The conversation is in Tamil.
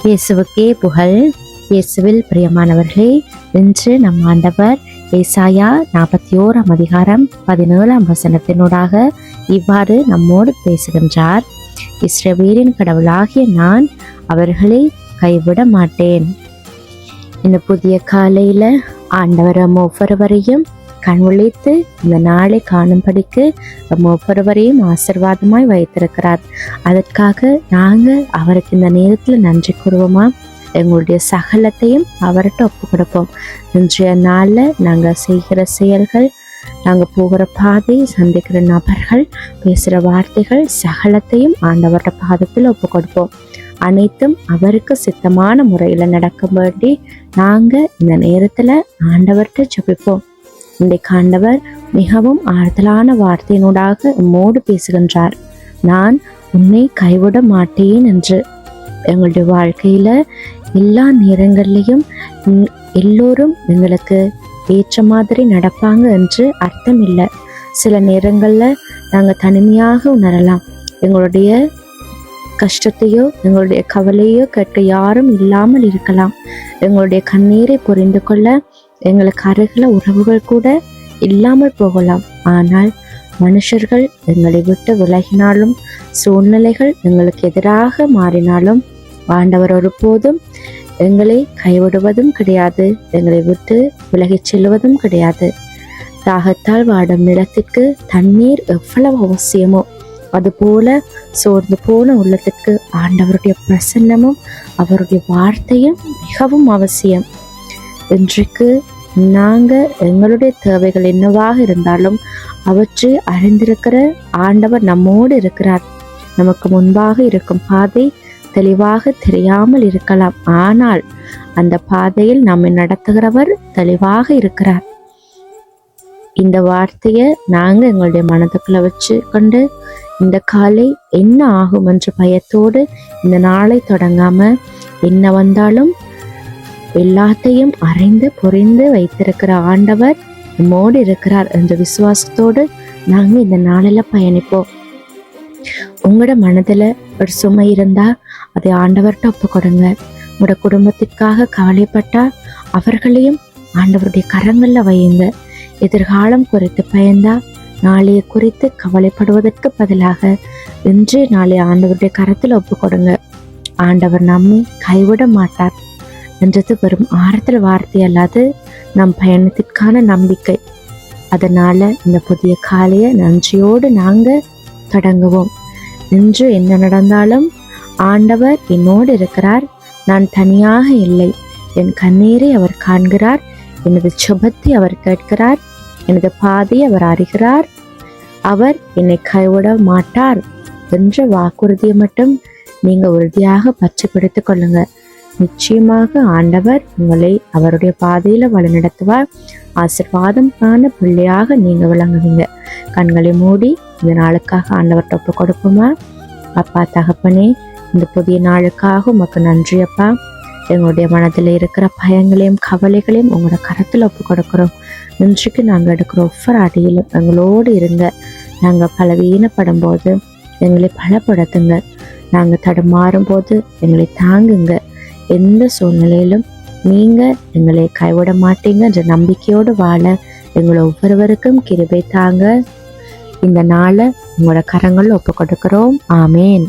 இயேசுவுக்கே புகழ். இயேசுவில் பிரியமானவர்களே, இன்று நம் ஆண்டவர் ஏசாயா 41 அதிகாரம் 17 வசனத்தினூடாக இவ்வாறு நம்மோடு பேசுகின்றார். இஸ்ரவேலின் கடவுளாகிய நான் அவர்களை கைவிட மாட்டேன். இந்த புதிய காலையில ஆண்டவர் நம்ம ஒவ்வொருவரையும் கண் விழித்து இந்த நாளை காணும்படிக்கு நம்ம ஒவ்வொருவரையும் ஆசீர்வாதமாய் வைத்திருக்கிறார். அதற்காக நாங்கள் அவருக்கு இந்த நேரத்தில் நன்றி கூறுவோமா? எங்களுடைய சகலத்தையும் அவர்கிட்ட ஒப்பு கொடுப்போம். இன்றைய நாளில் நாங்கள் செய்கிற செயல்கள், நாங்கள் போகிற பாதை, சந்திக்கிற நபர்கள், பேசுகிற வார்த்தைகள் சகலத்தையும் ஆண்டவர்கிட்ட பாதத்தில் ஒப்பு கொடுப்போம். அனைத்தும் அவருக்கு சித்தமான முறையில் நடக்க வேண்டி நாங்கள் இந்த நேரத்தில் ஆண்டவர்கிட்ட ஜெபிப்போம். இன்றைக்கு ஆண்டவர் மிகவும் ஆறுதலான வார்த்தையினூடாக உம்மோடு பேசுகின்றார். நான் உன்னை கைவிட மாட்டேன் என்று. எங்களுடைய வாழ்க்கையில எல்லா நேரங்கள்லையும் எல்லோரும் எங்களுக்கு ஏற்ற மாதிரி நடப்பாங்க என்று அர்த்தம் இல்லை. சில நேரங்கள்ல நாங்கள் தனிமையாக உணரலாம். எங்களுடைய கஷ்டத்தையோ எங்களுடைய கவலையோ கேட்க யாரும் இல்லாமல் இருக்கலாம். எங்களுடைய கண்ணீரை புரிந்து கொள்ள எங்களுக்கு அருகில உறவுகள் கூட இல்லாமல் போகலாம். ஆனால் மனுஷர்கள் எங்களை விட்டு விலகினாலும், சூழ்நிலைகள் எங்களுக்கு எதிராக மாறினாலும் ஆண்டவர் ஒருபோதும் எங்களை கைவிடுவதும் கிடையாது, எங்களை விட்டு விலகிச் செல்வதும் கிடையாது. தாகத்தால் வாடும் நிலத்திற்கு தண்ணீர் எவ்வளவு அவசியமோ அதுபோல சோர்ந்து போன உள்ளத்திற்கு ஆண்டவருடைய பிரசன்னமும் அவருடைய வார்த்தையும் மிகவும் அவசியம். இன்றைக்கு நாங்கள் எங்களுடைய தேவைகள் என்னவாக இருந்தாலும் அவற்றை அறிந்திருக்கிற ஆண்டவர் நம்மோடு இருக்கிறார். நமக்கு முன்பாக இருக்கும் பாதை தெளிவாக தெரியாமல் இருக்கலாம், ஆனால் அந்த பாதையில் நம்மை நடத்துகிறவர் தெளிவாக இருக்கிறார். இந்த வார்த்தையை நாங்கள் எங்களுடைய மனதுக்குள்ள வச்சு கொண்டு இந்த காலை என்ன ஆகும் என்ற பயத்தோடு இந்த நாளை தொடங்காம, என்ன வந்தாலும் எல்லாத்தையும் அறிந்து புரிந்து வைத்திருக்கிற ஆண்டவர் நம்மோடு இருக்கிறார் என்ற விசுவாசத்தோடு நாங்கள் இந்த நாளில் பயணிப்போம். உங்களோட மனதில் ஒரு சுமை இருந்தா அதை ஆண்டவர்கிட்ட ஒப்பு கொடுங்க. உங்களோட குடும்பத்திற்காக கவலைப்பட்டா அவர்களையும் ஆண்டவருடைய கரங்களில் வையுங்க. எதிர்காலம் குறித்து பயந்தா நாளைய குறித்து கவலைப்படுவதற்கு பதிலாக இன்று நாளை ஆண்டவருடைய கரத்தில் ஒப்பு கொடுங்க. ஆண்டவர் நம்மை கைவிட மாட்டார் என்றது வெறும் ஆறுதல் வார்த்தை அல்லாது நம் பயணத்திற்கான நம்பிக்கை. அதனால இந்த புதிய காலையை நன்றியோடு நாங்கள் தொடங்குவோம். இன்று என்ன நடந்தாலும் ஆண்டவர் என்னோடு இருக்கிறார். நான் தனியாக இல்லை. என் கண்ணீரை அவர் காண்கிறார். எனது சுபத்தை அவர் கேட்கிறார். எனது பாதையை அவர் அறிகிறார். அவர் என்னை கைவிட மாட்டார் என்ற வாக்குறுதியை மட்டும் நீங்க உறுதியாக பற்றி பிடித்து கொள்ளுங்க. நிச்சயமாக ஆண்டவர் உங்களை அவருடைய பாதையில வழிநடத்துவார். ஆசீர்வாதமான பிள்ளையாக நீங்க விளங்குவீங்க. கண்களை மூடி இந்த நாளுக்காக ஆண்டவர்கிட்ட ஒப்பு கொடுப்போமா? அப்பா தகப்பனே, இந்த புதிய நாளுக்காக உமக்கு நன்றி அப்பா. எங்களுடைய மனதில் இருக்கிற பயங்களையும் கவலைகளையும் உங்களோட கரத்தில் ஒப்பு கொடுக்குறோம். இன்றைக்கு நாங்கள் எடுக்கிற ஒவ்வொரு அடியிலும் எங்களோடு இருங்க. நாங்கள் பலவீனப்படும் போது எங்களை பலப்படுத்துங்க. நாங்கள் தடுமாறும் போது எங்களை தாங்குங்க. எந்த சூழ்நிலையிலும் நீங்கள் எங்களை கைவிட மாட்டீங்க என்ற நம்பிக்கையோடு வாழ எங்களை ஒவ்வொருவருக்கும் கிருபை தாங்க. இந்த நாளை உங்களோட கரங்களில் ஒப்பு கொடுக்கிறோம். ஆமேன்.